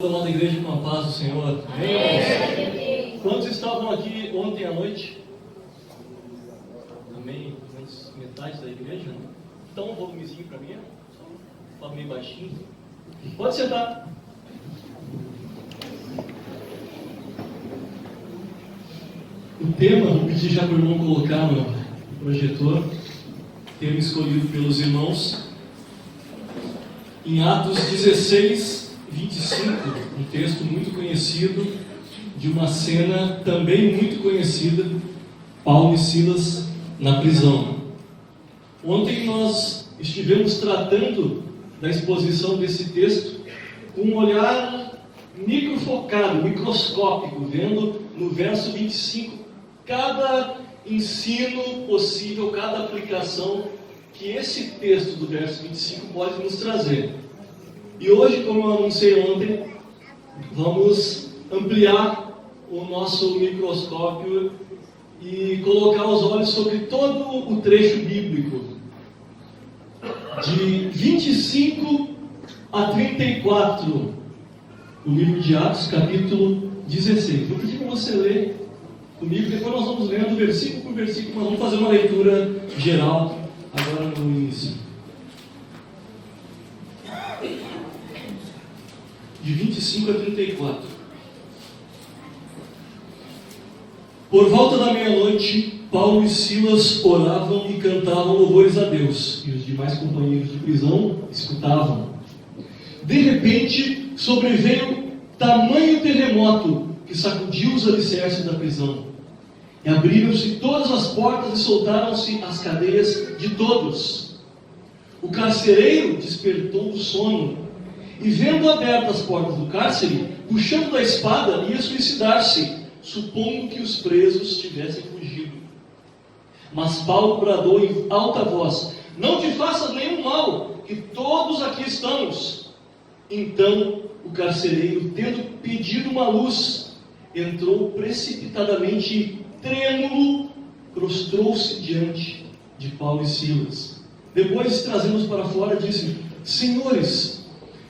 Amada igreja, com a paz do Senhor. Amém. Quantos estavam aqui ontem à noite? Amém. Metade da igreja, né? Então um volumezinho para mim, só fala meio baixinho. Pode sentar. O tema, vou pedir já para o irmão colocar no projetor, tema escolhido pelos irmãos, em Atos 16, 25, um texto muito conhecido, de uma cena também muito conhecida, Paulo e Silas na prisão. Ontem nós estivemos tratando da exposição desse texto com um olhar microfocado, microscópico, vendo no verso 25 cada ensino possível, cada aplicação que esse texto do verso 25 pode nos trazer. E hoje, como eu anunciei ontem, vamos ampliar o nosso microscópio e colocar os olhos sobre todo o trecho bíblico, de 25 a 34, o livro de Atos, capítulo 16. Vou pedir para você ler comigo, depois nós vamos lendo versículo por versículo, nós vamos fazer uma leitura geral agora no início. De 25 a 34. Por volta da meia-noite, Paulo e Silas oravam e cantavam louvores a Deus, e os demais companheiros de prisão escutavam. De repente, sobreveio tamanho terremoto que sacudiu os alicerces da prisão. E abriram-se todas as portas e soltaram-se as cadeias de todos. O carcereiro despertou do sono e, vendo abertas as portas do cárcere, puxando da espada, ia suicidar-se, supondo que os presos tivessem fugido. Mas Paulo bradou em alta voz: não te faças nenhum mal, que todos aqui estamos. Então o carcereiro, tendo pedido uma luz, entrou precipitadamente, trêmulo, prostrou-se diante de Paulo e Silas. Depois, trazendo-os para fora, disse: senhores,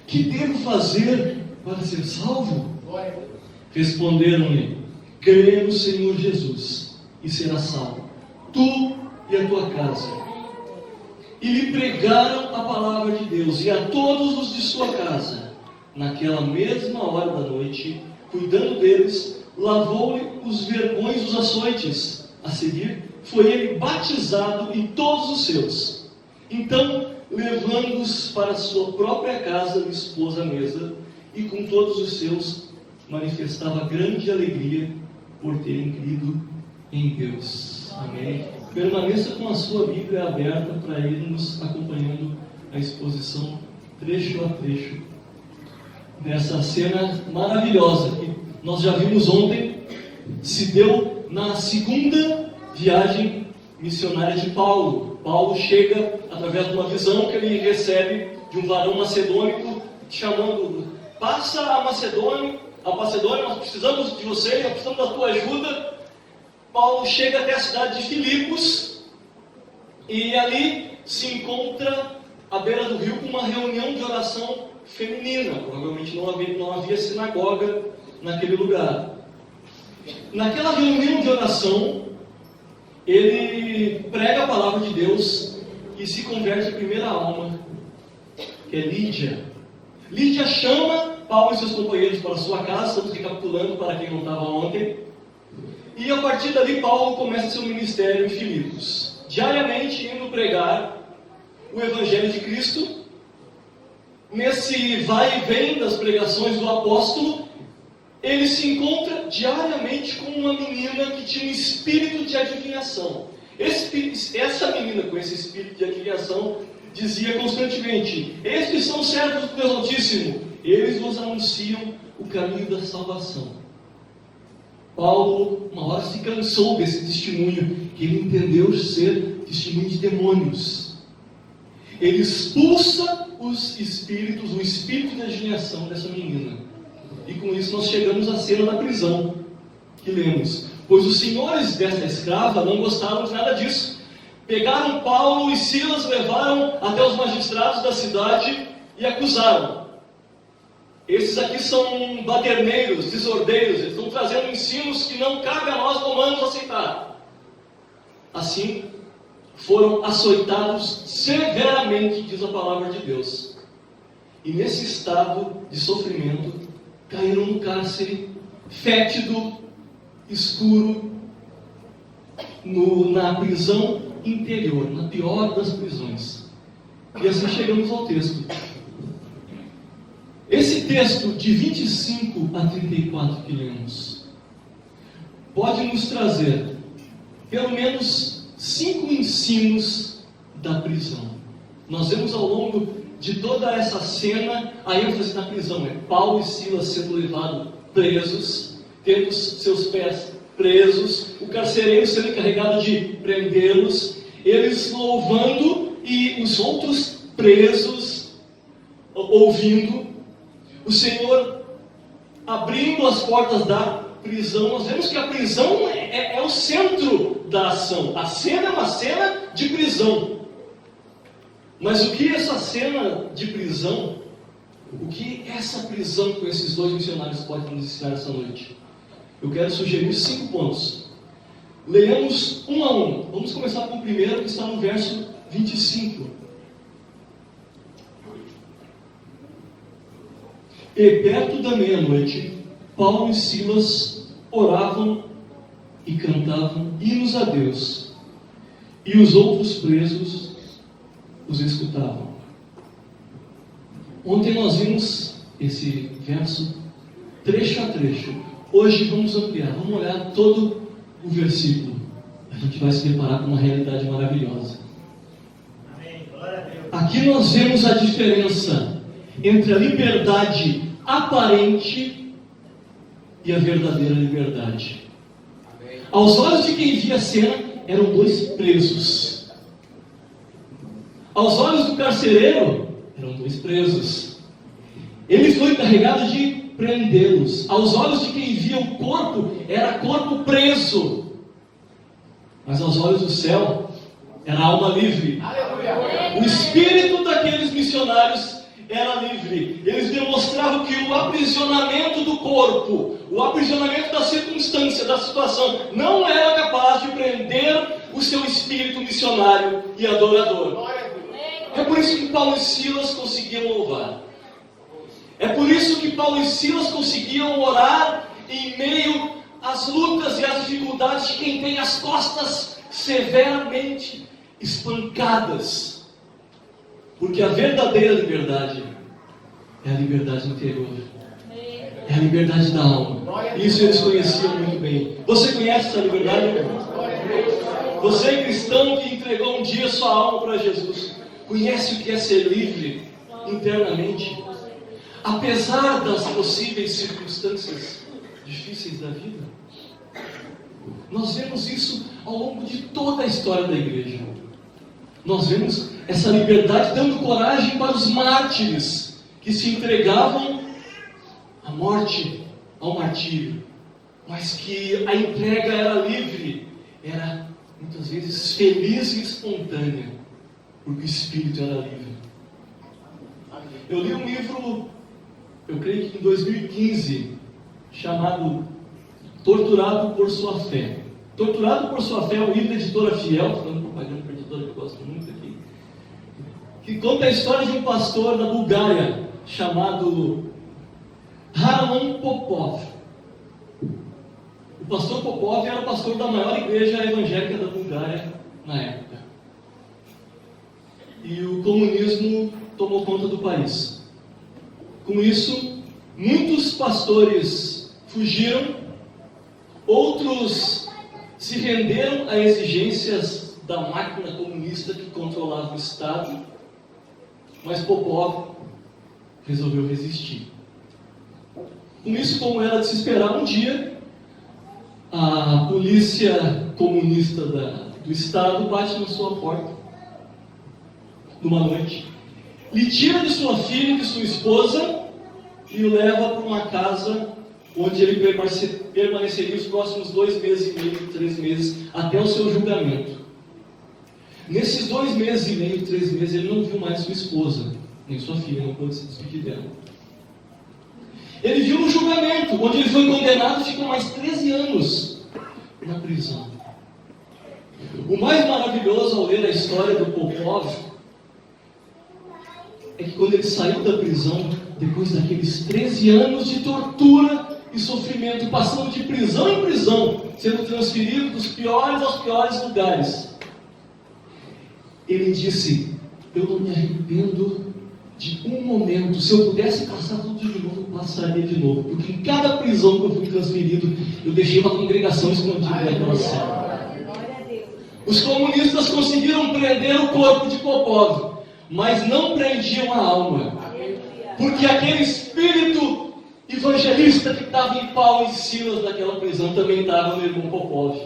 que devo fazer para ser salvo? Responderam-lhe: crê no Senhor Jesus e serás salvo, tu e a tua casa. E lhe pregaram a palavra de Deus, e a todos os de sua casa. Naquela mesma hora da noite, cuidando deles, lavou-lhe os vergões dos açoites. A seguir, foi ele batizado e todos os seus. Então, levando-os para sua própria casa, lhe expôs a mesa, e com todos os seus manifestava grande alegria por terem crido em Deus. Amém. Permaneça com a sua Bíblia aberta para irmos acompanhando a exposição trecho a trecho dessa cena maravilhosa que nós já vimos ontem. Se deu na segunda viagem missionária de Paulo. Paulo chega através de uma visão que ele recebe de um varão macedônico, chamando: passa a Macedônia, nós precisamos de você, nós precisamos da tua ajuda. Paulo chega até a cidade de Filipos e ali se encontra à beira do rio com uma reunião de oração feminina. Provavelmente não havia sinagoga naquele lugar. Naquela reunião de oração, ele prega a palavra de Deus e se converte a primeira alma, que é Lídia. Lídia chama Paulo e seus companheiros para sua casa, estamos recapitulando para quem não estava ontem. E a partir dali, Paulo começa seu ministério em Filipos, diariamente indo pregar o Evangelho de Cristo. Nesse vai e vem das pregações do apóstolo, ele se encontra diariamente com uma menina que tinha um espírito de adivinhação. Essa menina com esse espírito de adivinhação dizia constantemente: estes são servos do Deus Altíssimo, eles nos anunciam o caminho da salvação. Paulo, uma hora, se cansou desse testemunho, que ele entendeu ser testemunho de demônios. Ele expulsa os espíritos, o espírito de adivinhação dessa menina. E com isso nós chegamos à cena da prisão, que lemos: pois os senhores desta escrava não gostaram de nada disso. Pegaram Paulo e Silas, levaram até os magistrados da cidade e acusaram: Esses aqui são baderneiros, desordeiros, eles estão trazendo ensinos que não cabe a nós romanos aceitar. Assim, foram açoitados severamente, diz a palavra de Deus. E nesse estado de sofrimento, caíram no cárcere fétido, escuro, na prisão interior, na pior das prisões. E assim chegamos ao texto. Esse texto de 25 a 34 que lemos pode nos trazer pelo menos 5 ensinos da prisão. Nós vemos ao longo de toda essa cena a ênfase na prisão. É Paulo e Silas sendo levados presos, tendo seus pés presos, o carcereiro sendo encarregado de prendê-los, eles louvando e os outros presos ouvindo, o Senhor abrindo as portas da prisão. Nós vemos que a prisão é o centro da ação. A cena é uma cena de prisão. Mas o que essa cena de prisão, o que essa prisão com esses dois missionários pode nos ensinar essa noite? Eu quero sugerir 5 pontos. Leamos um a um. Vamos começar com o primeiro, que está no verso 25. E perto da meia-noite, Paulo e Silas oravam e cantavam hinos a Deus, e os outros presos os escutavam. Ontem nós vimos esse verso trecho a trecho. Hoje vamos ampliar, vamos olhar todo o versículo. A gente vai se deparar com uma realidade maravilhosa. Amém. Glória a Deus. Aqui nós vemos a diferença entre a liberdade aparente e a verdadeira liberdade. Amém. Aos olhos de quem via a cena, eram 2 presos. Aos olhos do carcereiro, eram 2 presos. Ele foi encarregado de prendê-los. Aos olhos de quem via o corpo, era corpo preso. Mas aos olhos do céu, era alma livre. Aleluia. O espírito daqueles missionários era livre. Eles demonstravam que o aprisionamento do corpo, o aprisionamento da circunstância, da situação, não era capaz de prender o seu espírito missionário e adorador. É por isso que Paulo e Silas conseguiam louvar. É por isso que Paulo e Silas conseguiam orar em meio às lutas e às dificuldades de quem tem as costas severamente espancadas. Porque a verdadeira liberdade é a liberdade interior. É a liberdade da alma. Isso eles conheciam muito bem. Você conhece essa liberdade? Você cristão que entregou um dia sua alma para Jesus, conhece o que é ser livre internamente? Apesar das possíveis circunstâncias difíceis da vida. Nós vemos isso ao longo de toda a história da igreja. Nós vemos essa liberdade dando coragem para os mártires que se entregavam à morte, ao martírio, mas que a entrega era livre, era muitas vezes feliz e espontânea, porque o espírito era livre. Eu li um livro, eu creio que em 2015, chamado Torturado por Sua Fé. Torturado por Sua Fé é um livro da editora Fiel, falando propaganda para a editora que eu gosto muito aqui, que conta a história de um pastor da Bulgária, chamado Harman Popov. O pastor Popov era pastor da maior igreja evangélica da Bulgária na época. E o comunismo tomou conta do país. Com isso, muitos pastores fugiram, outros se renderam a exigências da máquina comunista que controlava o Estado, mas Popov resolveu resistir. Com isso, como era de se esperar, um dia a polícia comunista do Estado bate na sua porta, numa noite, lhe tira de sua filha e de sua esposa e o leva para uma casa onde ele permaneceria os próximos 2 meses e meio, 3 meses, até o seu julgamento. Nesses 2 meses e meio, 3 meses, ele não viu mais sua esposa, nem sua filha, não pôde se despedir dela. Ele viu um julgamento, onde ele foi condenado e ficou mais 13 anos na prisão. O mais maravilhoso ao ler a história do Popov é que quando ele saiu da prisão, depois daqueles 13 anos de tortura e sofrimento, passando de prisão em prisão, sendo transferido dos piores aos piores lugares, ele disse: eu não me arrependo de um momento. Se eu pudesse passar tudo de novo, eu passaria de novo, porque em cada prisão que eu fui transferido, eu deixei uma congregação escondida naquela cela. Os comunistas conseguiram prender o corpo de Popov, mas não prendiam a alma, porque aquele espírito evangelista que estava em Paulo e Silas naquela prisão também estava no irmão Popov.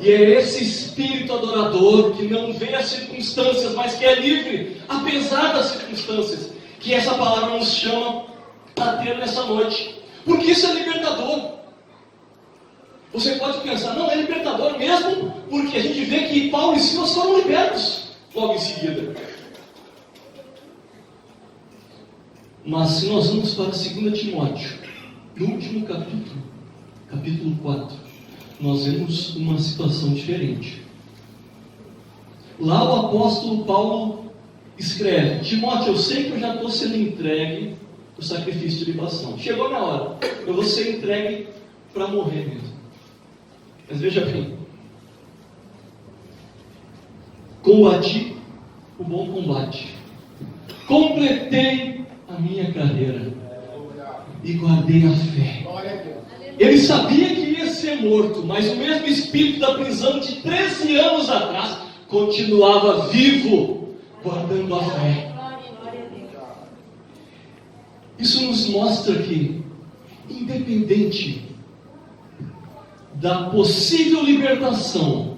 E é esse espírito adorador que não vê as circunstâncias, mas que é livre apesar das circunstâncias, que essa palavra nos chama a ter nessa noite, porque isso é libertador. Você pode pensar, não é libertador mesmo, porque a gente vê que Paulo e Silas foram libertos logo em seguida. Mas se nós vamos para 2 Timóteo, no último capítulo, capítulo 4, nós vemos uma situação diferente. Lá o apóstolo Paulo escreve: Timóteo, eu sei que eu já estou sendo entregue o sacrifício de libação. Chegou minha hora, eu vou ser entregue para morrer mesmo. Mas veja bem, combati o bom combate, completei a minha carreira e guardei a fé. Ele sabia que ia ser morto, mas o mesmo espírito da prisão de 13 anos atrás continuava vivo, guardando a fé. Isso nos mostra que, independente da possível libertação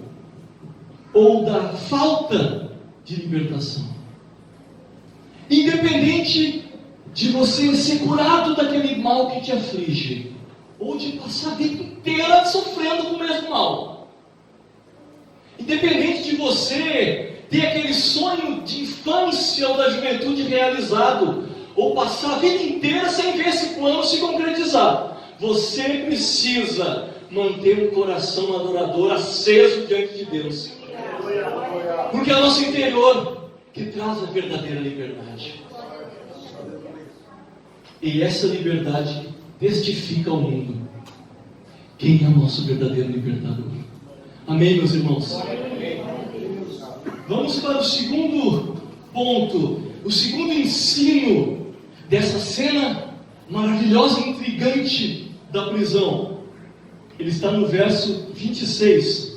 ou da falta de libertação, independente de você ser curado daquele mal que te aflige, ou de passar a vida inteira sofrendo com o mesmo mal, independente de você ter aquele sonho de infância ou da juventude realizado, ou passar a vida inteira sem ver esse plano se concretizar, você precisa manter um coração adorador aceso diante de Deus, porque é o nosso interior que traz a verdadeira liberdade. E essa liberdade testifica ao mundo quem é o nosso verdadeiro libertador. Amém, meus irmãos? Vamos para o segundo ponto, o segundo ensino dessa cena maravilhosa e intrigante da prisão. Ele está no verso 26.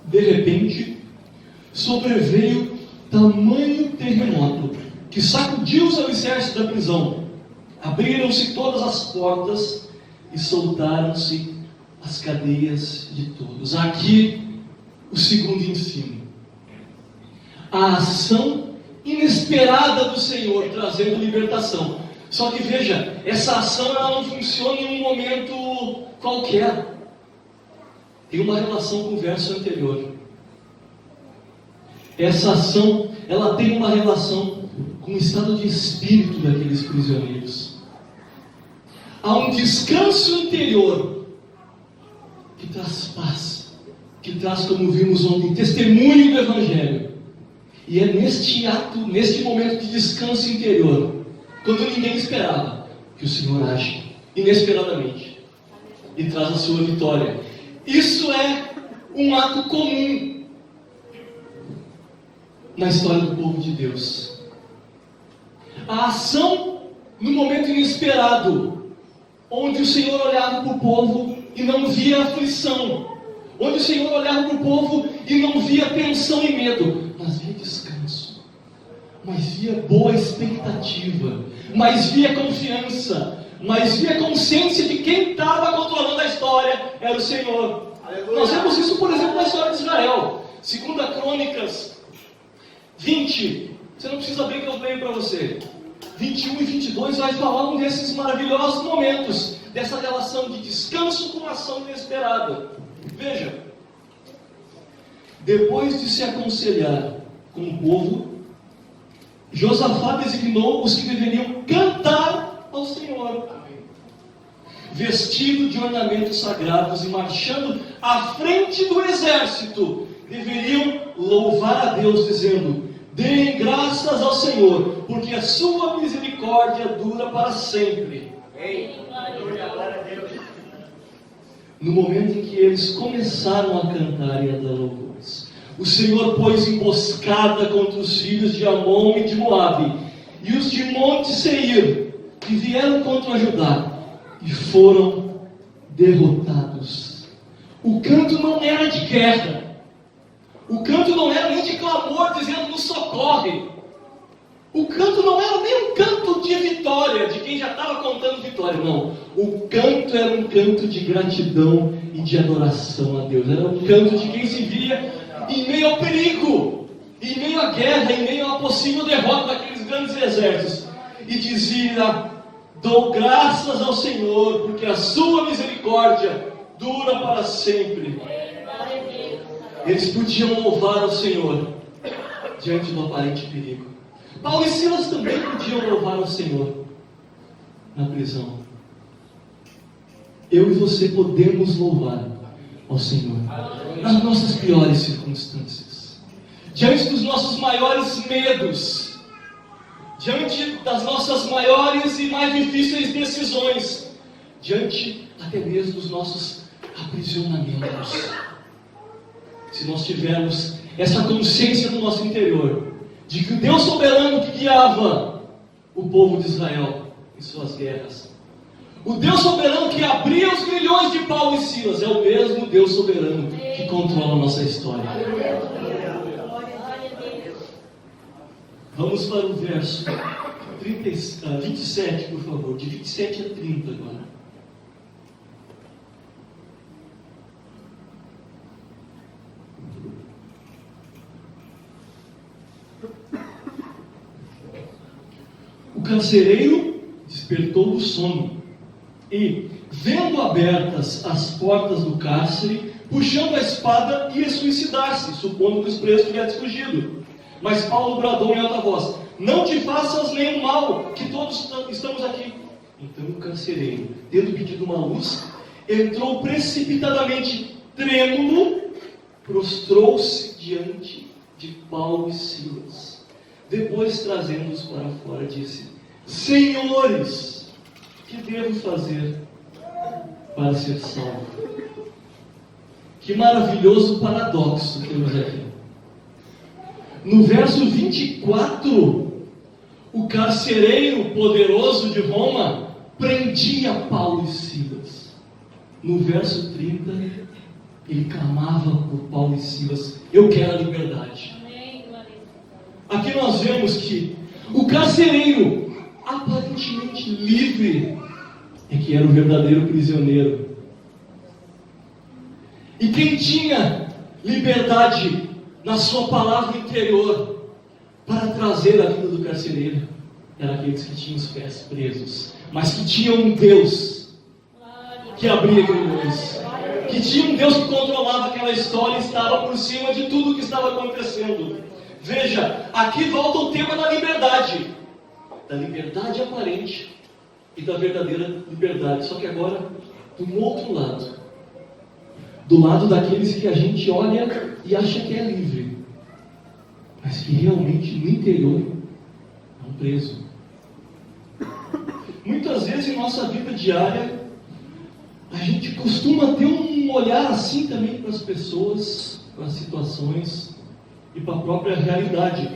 De repente, sobreveio tamanho terremoto que sacudiu os alicerces da prisão. Abriram-se todas as portas e soltaram-se as cadeias de todos. Aqui, o segundo ensino. A ação inesperada do Senhor trazendo libertação. Só que veja, essa ação ela não funciona em um momento qualquer. Tem uma relação com o verso anterior. Essa ação, ela tem uma relação com o estado de espírito daqueles prisioneiros. Há um descanso interior que traz paz, que traz, como vimos ontem, testemunho do Evangelho. E é neste ato, neste momento de descanso interior, quando ninguém esperava, que o Senhor age inesperadamente e traz a sua vitória. Isso é um ato comum na história do povo de Deus. A ação no momento inesperado, onde o Senhor olhava para o povo e não via aflição, onde o Senhor olhava para o povo e não via tensão e medo, mas via descanso, mas via boa expectativa, mas via confiança, mas via consciência de quem estava controlando a história era o Senhor. Aleluia. Nós vemos isso, por exemplo, na história de Israel. 2 Crônicas 20, você não precisa abrir que eu leio para você. 21 e 22 vai falar um desses maravilhosos momentos, dessa relação de descanso com ação inesperada. Veja, depois de se aconselhar com o povo, Josafá designou os que deveriam cantar ao Senhor, vestido de ornamentos sagrados e marchando à frente do exército, deveriam louvar a Deus, dizendo: deem graças ao Senhor, porque a sua misericórdia dura para sempre. No momento em que eles começaram a cantar e a dar louvores, o Senhor pôs emboscada contra os filhos de Amon e de Moabe, e os de Monte Seir, que vieram contra Judá, e foram derrotados. O canto não era de guerra, o canto não era nem de clamor dizendo nos socorre. O canto não era nem um canto de vitória, de quem já estava contando vitória, não. O canto era um canto de gratidão e de adoração a Deus. Era um canto de quem se via em meio ao perigo, em meio à guerra, em meio à possível derrota daqueles grandes exércitos. E dizia: dou graças ao Senhor, porque a sua misericórdia dura para sempre. Eles podiam louvar ao Senhor diante do aparente perigo. Paulo e Silas também podiam louvar ao Senhor na prisão. Eu e você podemos louvar ao Senhor nas nossas piores circunstâncias, diante dos nossos maiores medos, diante das nossas maiores e mais difíceis decisões, diante até mesmo dos nossos aprisionamentos. Se nós tivermos essa consciência no nosso interior, de que o Deus soberano que guiava o povo de Israel em suas guerras, o Deus soberano que abria os grilhões de Paulo e Silas, é o mesmo Deus soberano que controla a nossa história. Vamos para o verso 27, por favor, de 27 a 30 agora. O carcereiro despertou do sono e, vendo abertas as portas do cárcere, puxando a espada, ia suicidar-se, supondo que os presos tivessem fugido. Mas Paulo bradou em alta voz: não te faças nenhum mal, que todos estamos aqui. Então o carcereiro, tendo pedido uma luz, entrou precipitadamente, trêmulo, prostrou-se diante de Paulo e Silas. Depois, trazendo-os para fora, disse: senhores, que devo fazer para ser salvo? Que maravilhoso paradoxo temos aqui. No verso 24, o carcereiro poderoso de Roma prendia Paulo e Silas. No verso 30, ele clamava por Paulo e Silas: eu quero a liberdade. Aqui nós vemos que o carcereiro, aparentemente livre, é que era o verdadeiro prisioneiro. E quem tinha liberdade na sua palavra interior para trazer a vida do carcereiro eram aqueles que tinham os pés presos, mas que tinham um Deus que abria grilhões, que tinha um Deus que controlava aquela história e estava por cima de tudo o que estava acontecendo. Veja, aqui volta o tema da liberdade aparente e da verdadeira liberdade, só que agora do outro lado, do lado daqueles que a gente olha e acha que é livre, mas que realmente no interior é um preso. Muitas vezes em nossa vida diária a gente costuma ter um olhar assim também para as pessoas, para as situações e para a própria realidade.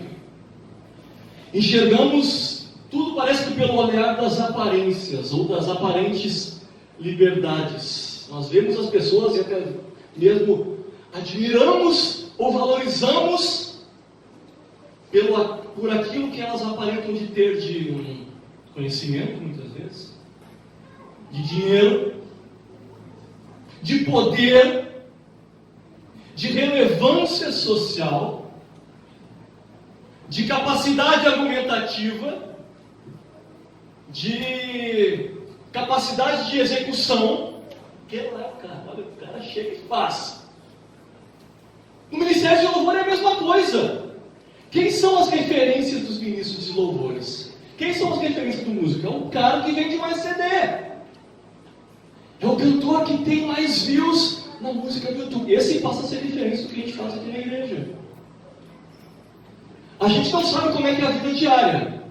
Enxergamos tudo, parece que pelo olhar das aparências ou das aparentes liberdades. Nós vemos as pessoas e até mesmo admiramos ou valorizamos por aquilo que elas aparentam de ter de conhecimento, muitas vezes, de dinheiro, de poder, de relevância social, de capacidade argumentativa, de capacidade de execução, Aquele lá é o cara, olha, o cara chega e faz. No ministério de louvor é a mesma coisa. Quem são as referências dos ministros de louvores? Quem são as referências do músico? É o cara que vende mais CD. É o cantor que tem mais views na música do YouTube. Esse passa a ser referência do que a gente faz aqui na igreja. A gente não sabe como é que é a vida diária.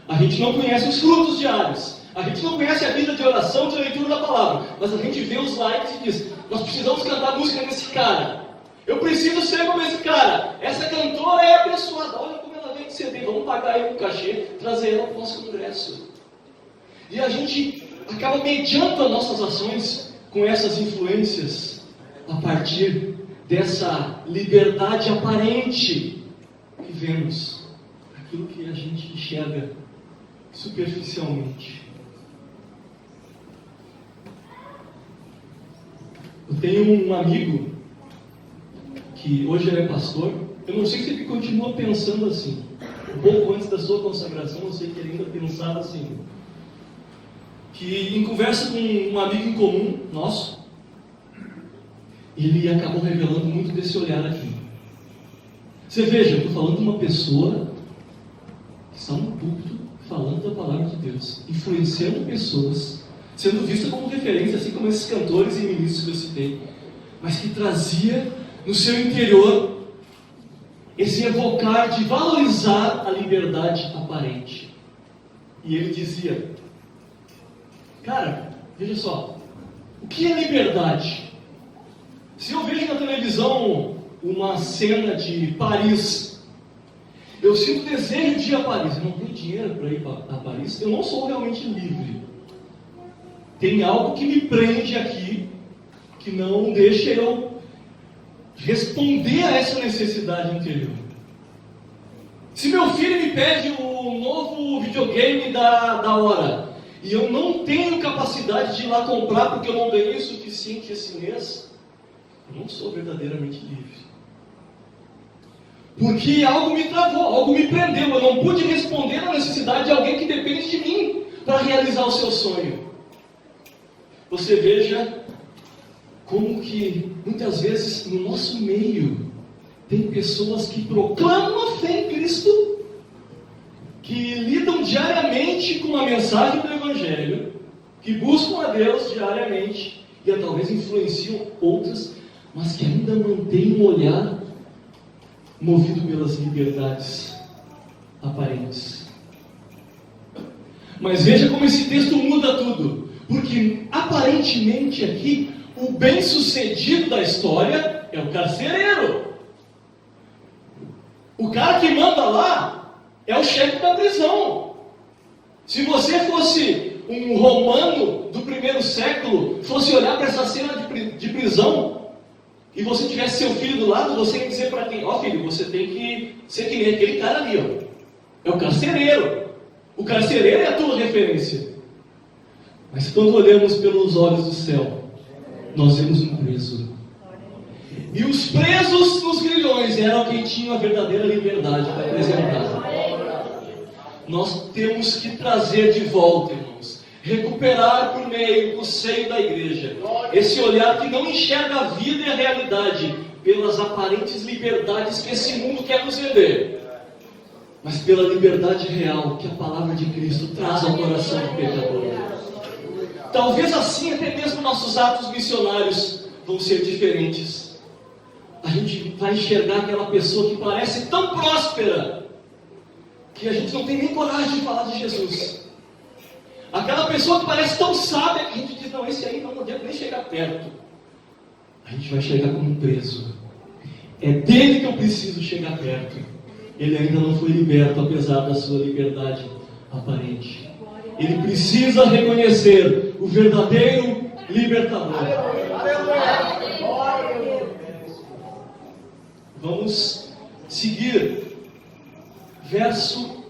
A gente não conhece os frutos diários. A gente não conhece a vida de oração, de leitura da palavra. Mas a gente vê os likes e diz, nós precisamos cantar música desse cara. Eu preciso ser como esse cara. Essa cantora é abençoada. Olha como ela vem de CD. Vamos pagar aí um cachê, trazer ela para o nosso congresso. E a gente acaba mediando as nossas ações com essas influências a partir dessa liberdade aparente que vemos. Aquilo que a gente enxerga superficialmente. Eu tenho um amigo que hoje ele é pastor. Eu não sei se ele continua pensando assim. Um pouco antes da sua consagração, eu sei que ele ainda pensava assim. Que em conversa com um amigo em comum nosso, ele acabou revelando muito desse olhar aqui. Você veja, eu estou falando de uma pessoa que está no púlpito falando da palavra de Deus, influenciando pessoas, sendo vista como referência, assim como esses cantores e ministros que eu citei, mas que trazia no seu interior esse evocar de valorizar a liberdade aparente. E ele dizia, cara, veja só, o que é liberdade? Se eu vejo na televisão uma cena de Paris, eu sinto desejo de ir a Paris. Eu não tenho dinheiro para ir a Paris, eu não sou realmente livre. Tem algo que me prende aqui, que não deixa eu responder a essa necessidade interior. Se meu filho me pede o novo videogame da hora, e eu não tenho capacidade de ir lá comprar porque eu não ganhei o suficiente esse mês, eu não sou verdadeiramente livre. Porque algo me travou, algo me prendeu, eu não pude responder à necessidade de alguém que depende de mim para realizar o seu sonho. Você veja como que muitas vezes no nosso meio tem pessoas que proclamam a fé em Cristo, que lidam diariamente com a mensagem do Evangelho, que buscam a Deus diariamente e talvez influenciam outras, mas que ainda mantêm um olhar movido pelas liberdades aparentes. Mas veja como esse texto muda tudo, porque aparentemente aqui o bem-sucedido da história é o carcereiro. O cara que manda lá é o chefe da prisão. Se você fosse um romano do primeiro século, fosse olhar para essa cena de prisão, e você tivesse seu filho do lado, você ia dizer para quem? Ó filho, você tem que ser que nem aquele cara ali, ó. É o carcereiro. O carcereiro é a tua referência. Mas quando olhamos pelos olhos do céu, nós vemos um preso. E os presos nos grilhões eram quem tinha a verdadeira liberdade para apresentar. Nós temos que trazer de volta, irmãos, recuperar por meio do seio da igreja esse olhar que não enxerga a vida e a realidade pelas aparentes liberdades que esse mundo quer nos vender, mas pela liberdade real que a palavra de Cristo traz ao coração do pecador. Talvez assim até mesmo nossos atos missionários vão ser diferentes. A gente vai enxergar aquela pessoa que parece tão próspera que a gente não tem nem coragem de falar de Jesus. Aquela pessoa que parece tão sábia que a gente diz, não, esse aí não devo nem chegar perto. A gente vai chegar como um preso. É dele que eu preciso chegar perto. Ele ainda não foi liberto, apesar da sua liberdade aparente. Ele precisa reconhecer o verdadeiro libertador. Vamos seguir. Verso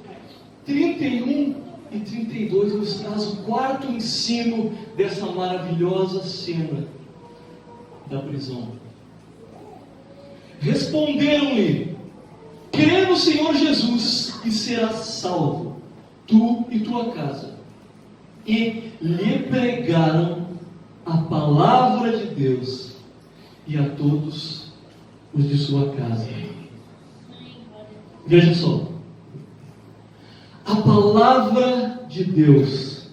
31 e 32 nos traz o quarto ensino dessa maravilhosa cena da prisão. Responderam-lhe: crê no Senhor Jesus e serás salvo, tu e tua casa. E lhe pregaram a palavra de Deus e a todos os de sua casa. Veja só. A palavra de Deus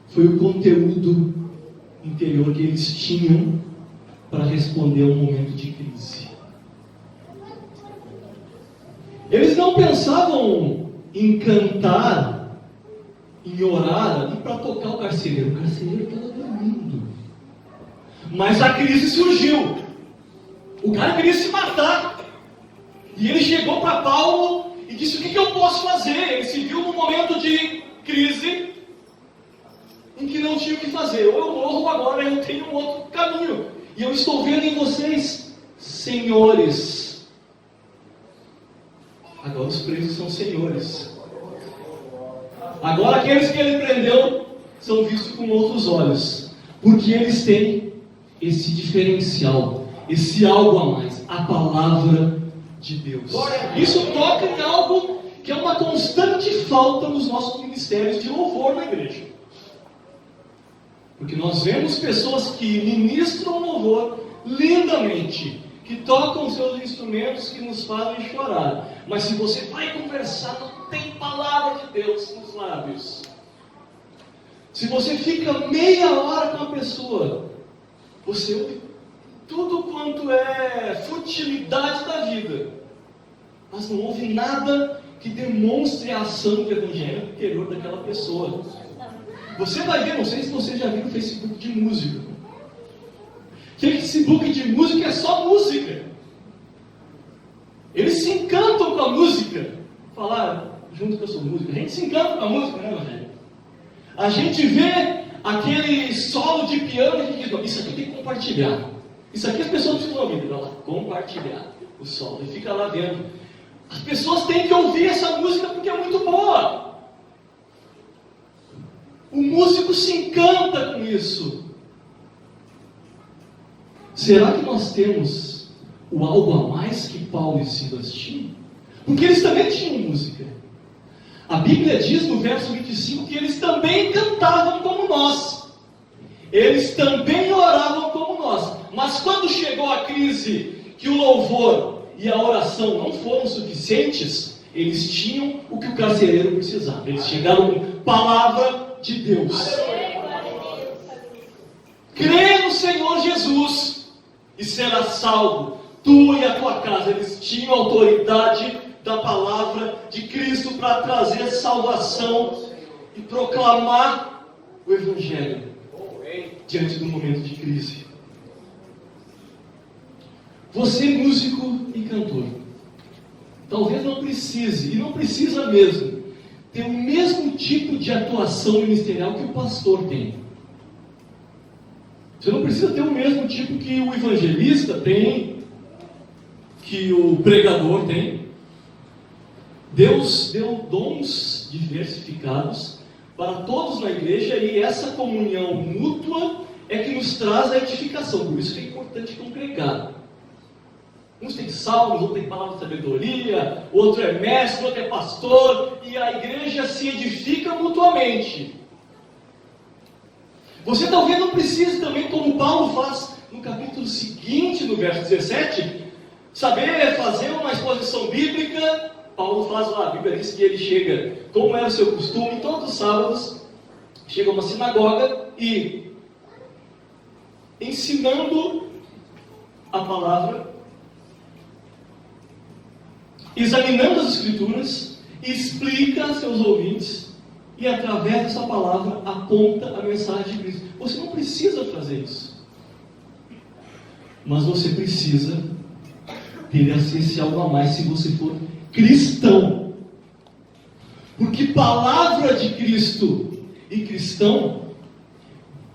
foi o conteúdo interior que eles tinham para responder a um momento de crise. Eles não pensavam em cantar, em orar ali para tocar o carcereiro. O carcereiro estava dormindo. Mas a crise surgiu. O cara queria se matar. E ele chegou para Paulo e disse: o que eu posso fazer? Ele se viu num momento de crise em que não tinha o que fazer. Ou eu morro ou agora eu tenho um outro caminho. E eu estou vendo em vocês, senhores. Agora os presos são senhores. Agora aqueles que ele prendeu são vistos com outros olhos. Porque eles têm esse diferencial, esse algo a mais, a palavra de Deus. Isso toca em algo que é uma constante falta nos nossos ministérios de louvor na igreja. Porque nós vemos pessoas que ministram louvor lindamente, que tocam seus instrumentos, que nos fazem chorar. Mas se você vai conversar, não tem palavra de Deus nos lábios. Se você fica meia hora com a pessoa, você ouve tudo quanto é futilidade da vida, mas não ouve nada que demonstre a ação do Evangelho no interior daquela pessoa. Você vai ver, não sei se você já viu o Facebook de música. Facebook de música é só música. Eles se encantam com a música. Falar junto que eu sou músico. A gente se encanta com a música, né, Evangelho? A gente vê aquele solo de piano e diz: isso aqui tem que compartilhar. Isso aqui as pessoas precisam ouvir. Vai lá, compartilhar o solo. E fica lá vendo. As pessoas têm que ouvir essa música porque é muito boa. O músico se encanta com isso. Será que nós temos o algo a mais que Paulo e Silas tinham? Porque eles também tinham música. A Bíblia diz no verso 25 que eles também cantavam como nós. Eles também oravam como nós. Mas quando chegou a crise que o louvor e a oração não foram suficientes, eles tinham o que o carcereiro precisava. Eles chegaram com palavra de Deus. Crê no Senhor Jesus e será salvo, tu e a tua casa. Eles tinham autoridade da palavra de Cristo para trazer salvação e proclamar o Evangelho diante do momento de crise. Você, músico e cantor, talvez não precise, e não precisa mesmo, ter o mesmo tipo de atuação ministerial que o pastor tem. Você não precisa ter o mesmo tipo que o evangelista tem, que o pregador tem. Deus deu dons diversificados para todos na igreja, e essa comunhão mútua é que nos traz a edificação. Por isso que é importante congregar. Uns têm salmos, outro tem palavra de sabedoria, outro é mestre, outro é pastor, e a igreja se edifica mutuamente. Você talvez não precise também, como Paulo faz no capítulo seguinte, no verso 17, saber fazer uma exposição bíblica. Paulo faz lá, a Bíblia diz que ele chega, como era o seu costume, todos os sábados, chega a uma sinagoga e, ensinando a palavra, examinando as Escrituras, explica a seus ouvintes e, através dessa palavra, aponta a mensagem de Cristo. Você não precisa fazer isso, mas você precisa ter esse algo a mais se você for cristão. Porque palavra de Cristo e cristão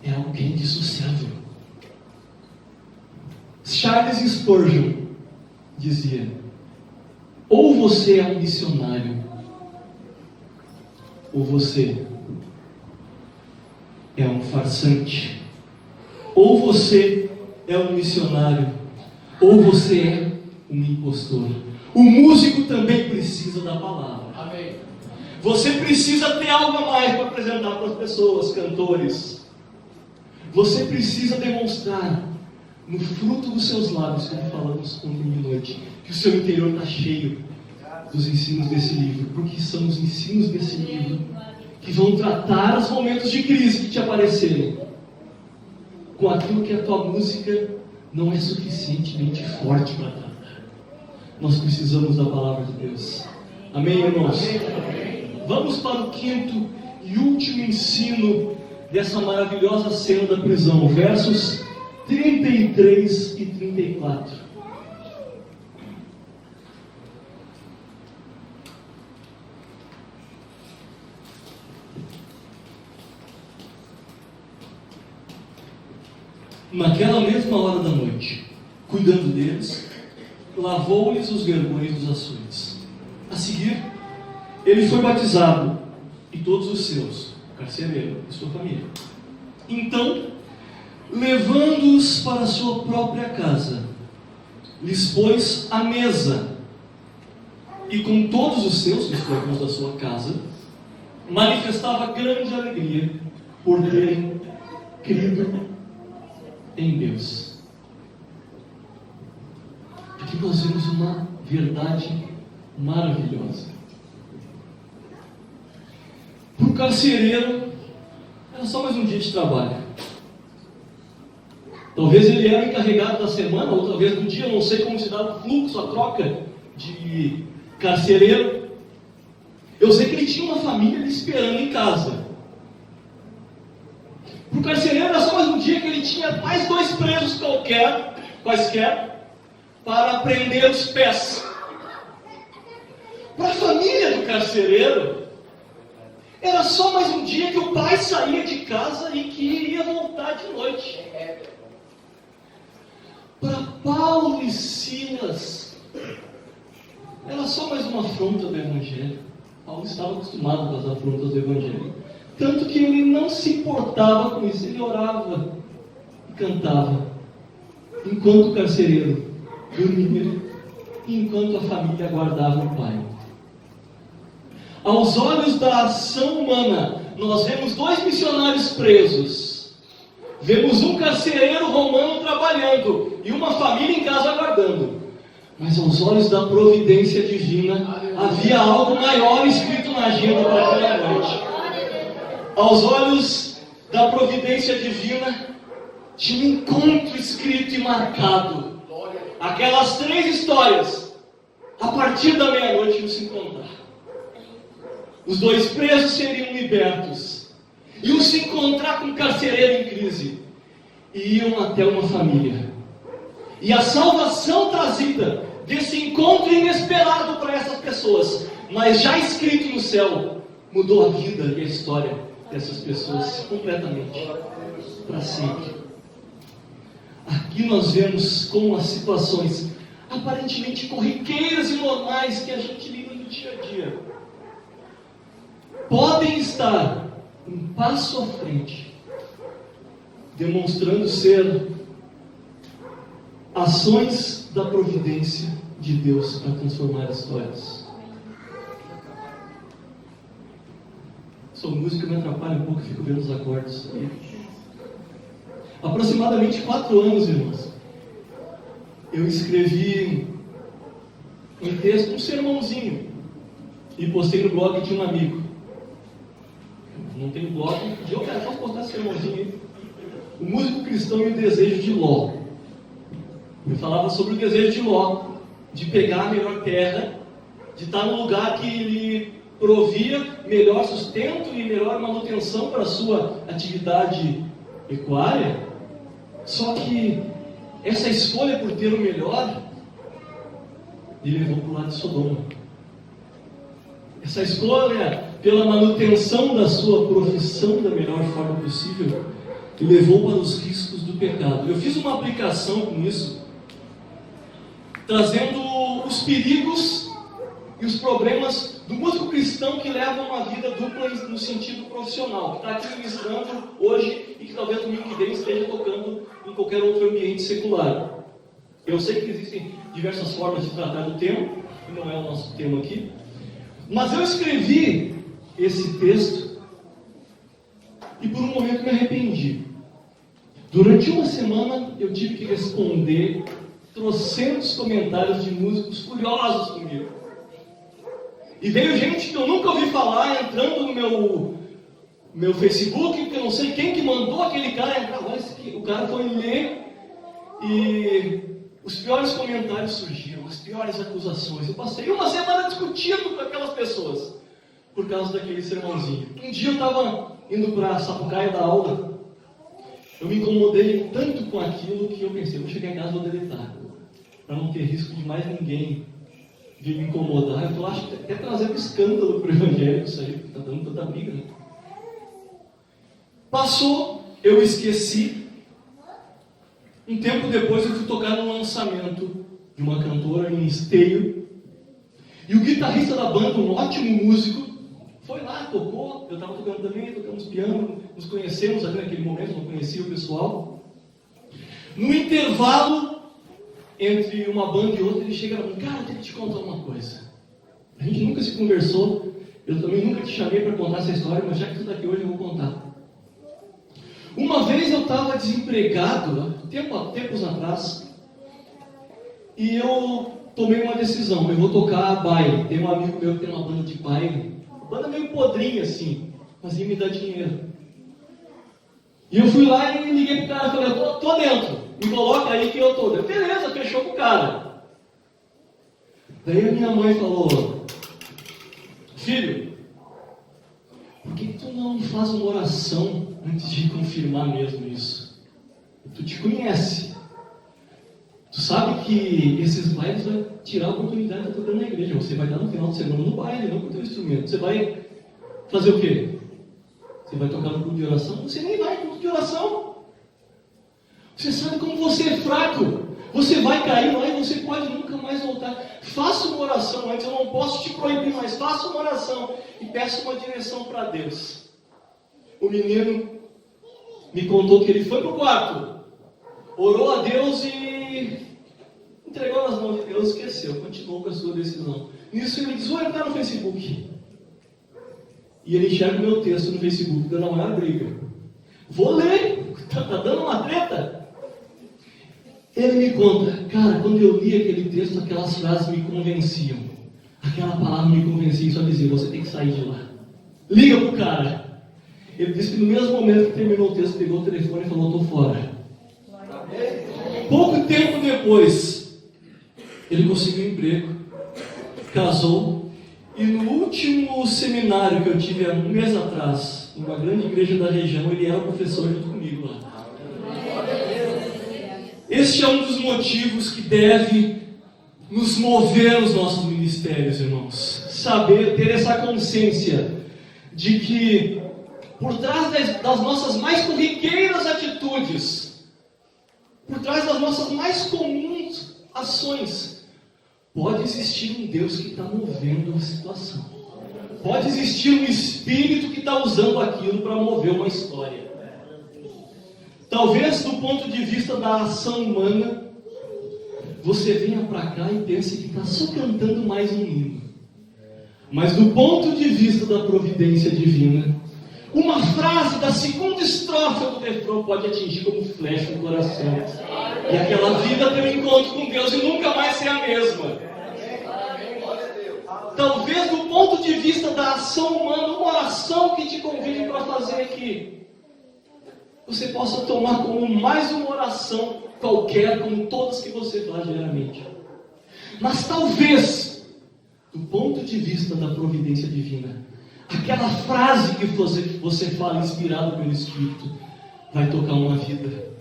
é alguém dissociável. Charles Spurgeon dizia: ou você é um missionário, ou você é um farsante. Ou você é um missionário, ou você é um impostor. O músico também precisa da palavra. Amém. Você precisa ter algo a mais para apresentar para as pessoas, cantores. Você precisa demonstrar no fruto dos seus lábios, como falamos ontem de noite, que o seu interior está cheio dos ensinos desse livro, porque são os ensinos desse livro que vão tratar os momentos de crise que te aparecerem com aquilo que a tua música não é suficientemente forte para tratar. Nós precisamos da palavra de Deus. Amém, irmãos? Vamos para o quinto e último ensino dessa maravilhosa cena da prisão, versos 33 e 34. Naquela mesma hora da noite, cuidando deles, lavou-lhes os vergões dos açoites. A seguir, ele foi batizado, e todos os seus, o carcereiro e sua família. Então, levando-os para a sua própria casa, lhes pôs à mesa, e com todos os seus, os irmãos da sua casa, manifestava grande alegria por terem crido em Deus. Aqui nós vemos uma verdade maravilhosa. Para o carcereiro, era só mais um dia de trabalho. Talvez ele era encarregado da semana, ou talvez do dia, não sei como se dá o fluxo, a troca de carcereiro. Eu sei que ele tinha uma família lhe esperando em casa. Para o carcereiro era só mais um dia que ele tinha mais 2 presos quaisquer, para prender os pés. Para a família do carcereiro, era só mais um dia que o pai saía de casa e que iria voltar de noite. Para Paulo e Silas, era só mais uma afronta do Evangelho. Paulo estava acostumado com as afrontas do Evangelho. Tanto que ele não se importava com isso, ele orava e cantava, enquanto o carcereiro dormia, enquanto a família aguardava o pai. Aos olhos da ação humana, nós vemos 2 missionários presos, vemos um carcereiro romano trabalhando e uma família em casa aguardando. Mas aos olhos da providência divina, havia algo maior escrito na agenda para aquela noite. Aos olhos da providência divina, tinha um encontro escrito e marcado. Aquelas 3 histórias, a partir da meia-noite, iam se encontrar. Os 2 presos seriam libertos, iam se encontrar com um carcereiro em crise, e iam até uma família. E a salvação trazida desse encontro inesperado para essas pessoas, mas já escrito no céu, mudou a vida e a história dessas pessoas completamente, para sempre. Aqui nós vemos como as situações aparentemente corriqueiras e normais que a gente lida no dia a dia podem estar um passo à frente, demonstrando ser ações da providência de Deus para transformar histórias. Sua música me atrapalha um pouco, eu fico vendo os acordes. Aproximadamente 4 anos, irmãos, eu escrevi um texto, um sermãozinho, e postei no blog de um amigo. Não tem blog, eu posso postar esse sermãozinho aí. O músico cristão e o desejo de Ló. Eu falava sobre o desejo de Ló, de pegar a melhor terra, de estar no lugar que lhe provia melhor sustento e melhor manutenção para a sua atividade pecuária. Só que essa escolha por ter o melhor lhe levou para o lado de Sodoma. Essa escolha pela manutenção da sua profissão da melhor forma possível lhe levou para os riscos do pecado. Eu fiz uma aplicação com isso, trazendo os perigos e os problemas do músico cristão que leva uma vida dupla no sentido profissional, que está aqui ministrando hoje e que talvez domingo que vem esteja tocando em qualquer outro ambiente secular. Eu sei que existem diversas formas de tratar do tema, que não é o nosso tema aqui, mas eu escrevi esse texto e por um momento me arrependi. Durante uma semana eu tive que responder trocentos comentários de músicos furiosos comigo. E veio gente que eu nunca ouvi falar entrando no meu Facebook, que eu não sei quem que mandou aquele cara entrar. Olha, o cara foi ler e os piores comentários surgiram, as piores acusações. Eu passei uma semana discutindo com aquelas pessoas por causa daquele sermãozinho. Um dia eu estava indo para Sapucaia da aula. Eu me incomodei tanto com aquilo que eu pensei, vou chegar em casa e vou deletar, para não ter risco de mais ninguém vir me incomodar. Eu acho que até trazendo escândalo para o evangelho isso aí, porque está dando tanta briga, né? Passou, eu esqueci. Um tempo depois eu fui tocar no lançamento de uma cantora em Esteio. E o guitarrista da banda, um ótimo músico, foi lá, tocou. Eu estava tocando também, tocamos piano, nos conhecemos ali naquele momento, não conhecia o pessoal. No intervalo entre uma banda e outra, ele chega para mim, cara, eu tenho que te contar uma coisa. A gente nunca se conversou, eu também nunca te chamei para contar essa história, mas já que tu está aqui hoje, eu vou contar. Uma vez eu estava desempregado, tempos atrás, e eu tomei uma decisão, eu vou tocar baile. Tem um amigo meu que tem uma banda de baile, uma banda meio podrinha assim, mas ia me dar dinheiro. E eu fui lá e liguei pro cara e falei, eu tô dentro, me coloca aí que eu tô dentro. Beleza, fechou com o cara. Daí a minha mãe falou, filho, por que tu não faz uma oração antes de confirmar mesmo isso? Tu te conhece. Tu sabe que esses bailes vai tirar a oportunidade de estar tocando na igreja. Você vai estar no final de semana no baile, não com o teu instrumento. Você vai fazer o quê? Você vai tocar no grupo de oração? Você nem vai no grupo de oração. Você sabe como você é fraco. Você vai cair lá e você pode nunca mais voltar. Faça uma oração antes, eu não posso te proibir, mas faça uma oração e peça uma direção para Deus. O menino me contou que ele foi para o quarto, orou a Deus e entregou nas mãos de Deus, esqueceu, continuou com a sua decisão. Nisso ele diz, vou entrar no Facebook. E ele enxerga o meu texto no Facebook, dando a maior briga. Vou ler, tá dando uma treta. Ele me conta, cara, quando eu li aquele texto, aquelas frases me convenciam. Aquela palavra me convencia e só dizia, você tem que sair de lá. Liga pro cara. Ele disse que no mesmo momento que terminou o texto, pegou o telefone e falou, tô fora. Pouco tempo depois, ele conseguiu um emprego, casou, e no último seminário que eu tive há um mês atrás, numa grande igreja da região, ele era professor junto comigo lá. Este é um dos motivos que deve nos mover nos nossos ministérios, irmãos. Saber, ter essa consciência de que por trás das nossas mais corriqueiras atitudes, por trás das nossas mais comuns ações, pode existir um Deus que está movendo a situação. Pode existir um Espírito que está usando aquilo para mover uma história. Talvez do ponto de vista da ação humana, você venha para cá e pense que está só cantando mais um hino. Mas do ponto de vista da providência divina, uma frase da segunda estrofe do refrão pode atingir como flecha no coração. E aquela vida tem um encontro com Deus e nunca mais ser a mesma. Talvez do ponto de vista da ação humana, uma oração que te convide para fazer aqui, você possa tomar como mais uma oração qualquer, como todas que você faz diariamente. Mas talvez, do ponto de vista da providência divina, aquela frase que você fala inspirado pelo Espírito, vai tocar uma vida.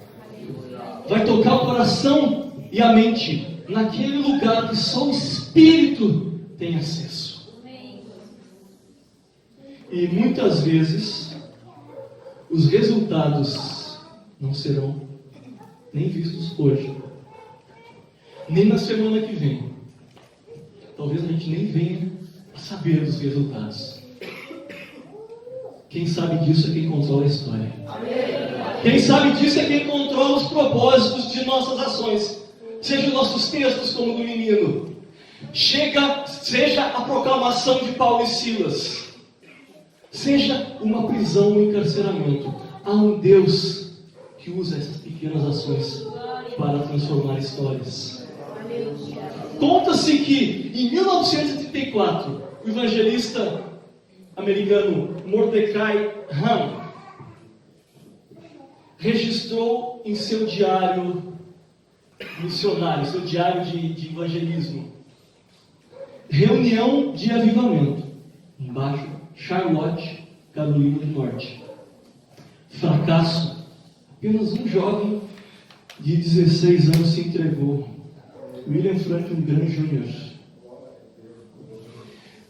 Vai tocar o coração e a mente naquele lugar que só o Espírito tem acesso. E muitas vezes os resultados não serão nem vistos hoje, nem na semana que vem. Talvez a gente nem venha a saber dos resultados. Quem sabe disso é quem controla a história. Quem sabe disso é quem controla os propósitos de nossas ações. Seja os nossos textos como do menino. Seja a proclamação de Paulo e Silas. Seja uma prisão, um encarceramento. Há um Deus que que usa essas pequenas ações para transformar histórias. Conta-se que em 1934, o evangelista americano Mordecai Ham registrou em seu diário missionário, seu diário de evangelismo, reunião de avivamento, embaixo, Charlotte, Carolina do Norte. Fracasso. Apenas um jovem de 16 anos se entregou, William Franklin Graham Jr.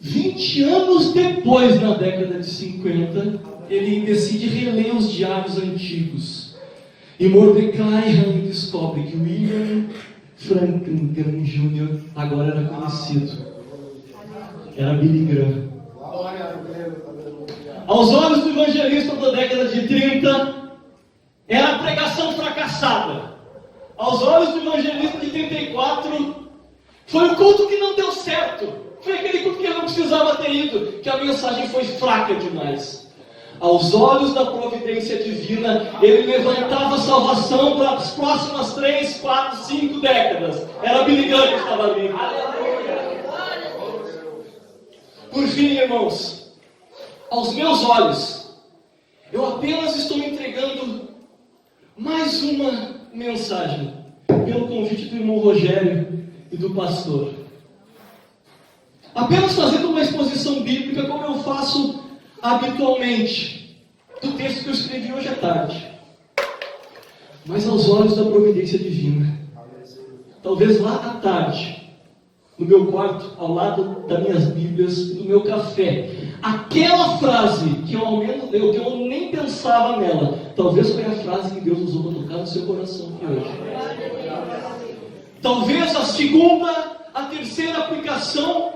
20 anos depois, na década de 50, ele decide reler os diários antigos. E Mordecai Ham descobre que William Franklin Graham Jr. agora era conhecido. Era Billy Graham. Aos olhos do evangelista da década de 30, era a pregação fracassada. Aos olhos do evangelista de 34, foi o culto que não deu certo. Foi aquele culto que ele não precisava ter ido, que a mensagem foi fraca demais. Aos olhos da providência divina, ele levantava a salvação para as próximas 3, 4, 5 décadas. Era Billy Graham que estava ali. Por fim, irmãos, aos meus olhos, eu apenas estou entregando mais uma mensagem, pelo convite do irmão Rogério e do pastor. Apenas fazendo uma exposição bíblica, como eu faço habitualmente, do texto que eu escrevi hoje à tarde. Mas aos olhos da providência divina, talvez lá à tarde, no meu quarto, ao lado das minhas Bíblias e do meu café, aquela frase que eu nem pensava nela, talvez foi a frase que Deus usou para tocar no seu coração aqui hoje. Talvez a segunda, a terceira aplicação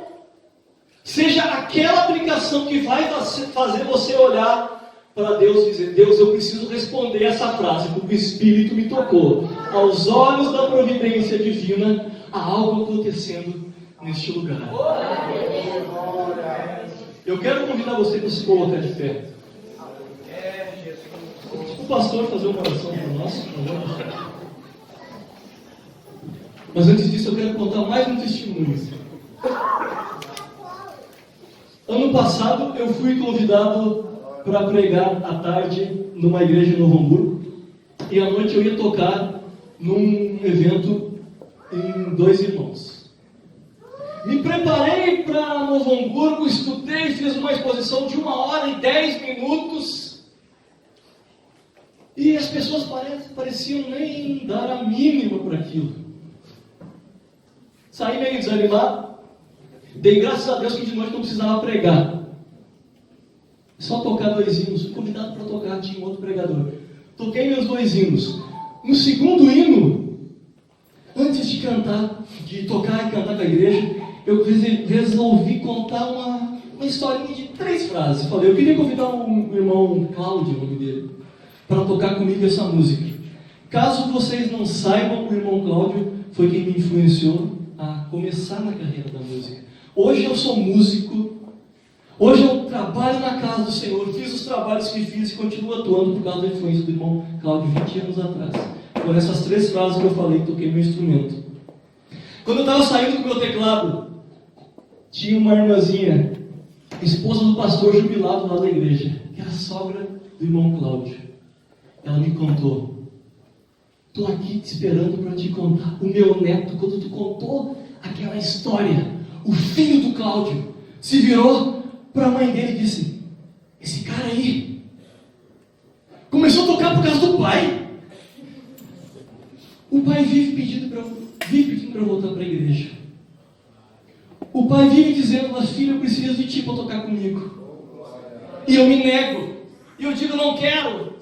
seja aquela aplicação que vai fazer você olhar para Deus e dizer: Deus, eu preciso responder essa frase, porque o Espírito me tocou. Aos olhos da providência divina, há algo acontecendo neste lugar. Eu quero convidar você para se colocar de pé. O pastor fazer uma oração para nós, por favor. Mas antes disso, eu quero contar mais um testemunho. Ano passado, eu fui convidado para pregar à tarde numa igreja em Novo Hamburgo. E à noite eu ia tocar num evento em Dois Irmãos. Me preparei para Novo Hamburgo, estudei, fiz uma exposição de 1 hora e 10 minutos. E as pessoas pareciam nem dar a mínima para aquilo. Saí meio desanimado. Dei graças a Deus que de noite não precisava pregar. Só tocar 2 hinos. Fui convidado para tocar, tinha um outro pregador. Toquei meus 2 hinos. No segundo hino, antes de tocar e cantar com a igreja, eu resolvi contar uma historinha de 3 frases. Falei, eu queria convidar o irmão Cláudio, o nome dele, para tocar comigo essa música. Caso vocês não saibam, o irmão Cláudio foi quem me influenciou a começar na carreira da música. Hoje eu sou músico, hoje eu trabalho na casa do Senhor, fiz os trabalhos que fiz e continuo atuando por causa da influência do irmão Cláudio 20 anos atrás. Por essas 3 frases que eu falei, toquei meu instrumento. Quando eu estava saindo com o meu teclado, tinha uma irmãzinha, esposa do pastor jubilado lá da igreja, que era sogra do irmão Cláudio. Ela me contou: estou aqui te esperando para te contar. O meu neto, quando tu contou aquela história, o filho do Cláudio se virou para a mãe dele e disse: esse cara aí começou a tocar por causa do pai. O pai vive pedindo para eu voltar para a igreja. O pai vive dizendo: mas filho, eu preciso de ti para tocar comigo. E eu me nego. E eu digo: não quero.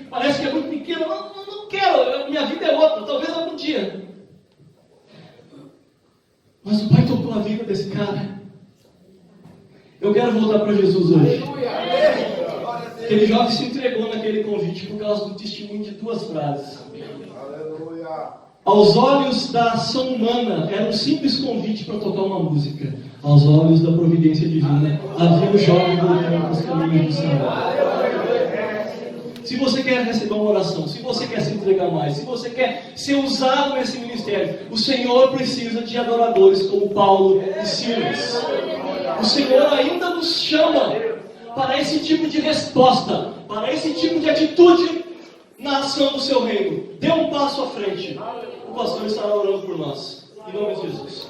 Parece que é muito pequeno. Não quero. Minha vida é outra. Talvez algum dia. Mas o pai tocou a vida desse cara. Eu quero voltar para Jesus hoje. Aquele jovem se entregou naquele convite por causa do testemunho de 2 frases. Aos olhos da ação humana, era um simples convite para tocar uma música. Aos olhos da providência divina, havia o jovem voltando para os caminhos do Senhor. Se você quer receber uma oração, se você quer se entregar mais, se você quer ser usado nesse ministério, o Senhor precisa de adoradores como Paulo e Silas. O Senhor ainda nos chama para esse tipo de resposta, para esse tipo de atitude na ação do seu reino. Dê um passo à frente. O pastor estará orando por nós. Em nome de Jesus.